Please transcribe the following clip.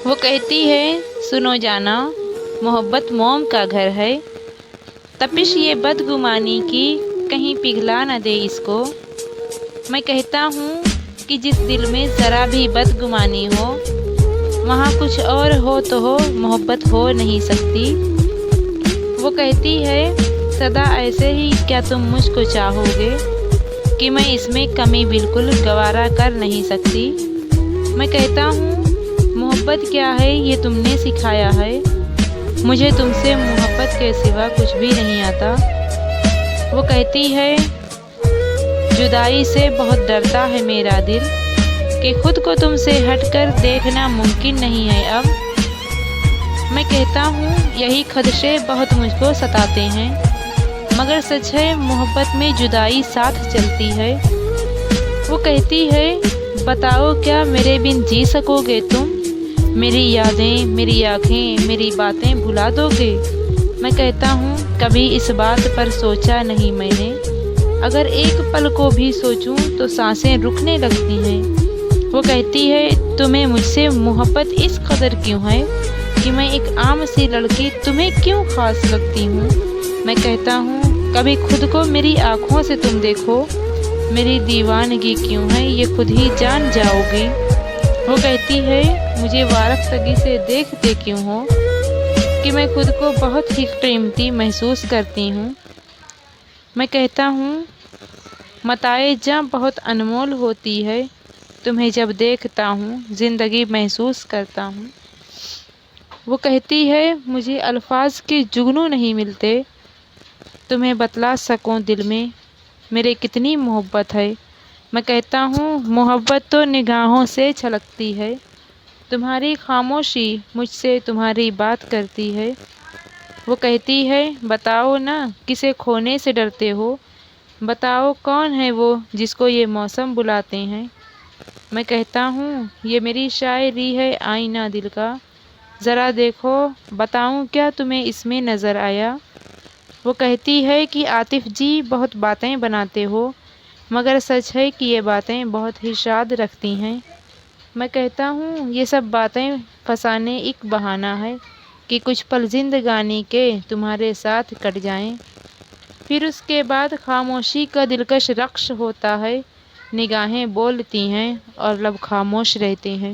وہ کہتی ہے سنو جانا، محبت موم کا گھر ہے، تپش یہ بدگمانی کی کہیں پگھلا نہ دے اس کو۔ میں کہتا ہوں کہ جس دل میں ذرا بھی بدگمانی ہو، وہاں کچھ اور ہو تو ہو، محبت ہو نہیں سکتی۔ وہ کہتی ہے سدا ایسے ہی کیا تم مجھ کو چاہو گے کہ میں اس میں کمی بالکل گوارا کر نہیں سکتی۔ میں کہتا ہوں محبت کیا ہے یہ تم نے سکھایا ہے، مجھے تم سے محبت کے سوا کچھ بھی نہیں آتا۔ وہ کہتی ہے جدائی سے بہت ڈرتا ہے میرا دل، کہ خود کو تم سے ہٹ کر دیکھنا ممکن نہیں ہے اب۔ میں کہتا ہوں یہی خدشے بہت مجھ کو ستاتے ہیں، مگر سچ ہے محبت میں جدائی ساتھ چلتی ہے۔ وہ کہتی ہے بتاؤ کیا میرے بن جی سکو گے تم، میری یادیں، میری آنکھیں، میری باتیں بھلا دو گے؟ میں کہتا ہوں کبھی اس بات پر سوچا نہیں میں نے، اگر ایک پل کو بھی سوچوں تو سانسیں رکنے لگتی ہیں۔ وہ کہتی ہے تمہیں مجھ سے محبت اس قدر کیوں ہے کہ میں ایک عام سی لڑکی تمہیں کیوں خاص لگتی ہوں؟ میں کہتا ہوں کبھی خود کو میری آنکھوں سے تم دیکھو، میری دیوانگی کیوں ہے یہ خود ہی جان جاؤ گی۔ وہ کہتی ہے مجھے وارفتگی سے دیکھتے کیوں ہو کہ میں خود کو بہت ہی قیمتی محسوس کرتی ہوں۔ میں کہتا ہوں متاع جاں بہت انمول ہوتی ہے، تمہیں جب دیکھتا ہوں زندگی محسوس کرتا ہوں۔ وہ کہتی ہے مجھے الفاظ کے جگنو نہیں ملتے، تمہیں بتلا سکوں دل میں میرے کتنی محبت ہے۔ میں کہتا ہوں محبت تو نگاہوں سے چھلکتی ہے، تمہاری خاموشی مجھ سے تمہاری بات کرتی ہے۔ وہ کہتی ہے بتاؤ نا کسے کھونے سے ڈرتے ہو، بتاؤ کون ہے وہ جس کو یہ موسم بلاتے ہیں۔ میں کہتا ہوں یہ میری شاعری ہے آئینہ دل کا، ذرا دیکھو بتاؤں کیا تمہیں اس میں نظر آیا۔ وہ کہتی ہے کہ عاطف جی بہت باتیں بناتے ہو، مگر سچ ہے کہ یہ باتیں بہت ہی شاد رکھتی ہیں۔ میں کہتا ہوں یہ سب باتیں فسانے ایک بہانہ ہے کہ کچھ پل زندگانی کے تمہارے ساتھ کٹ جائیں، پھر اس کے بعد خاموشی کا دلکش رقص ہوتا ہے، نگاہیں بولتی ہیں اور لب خاموش رہتے ہیں۔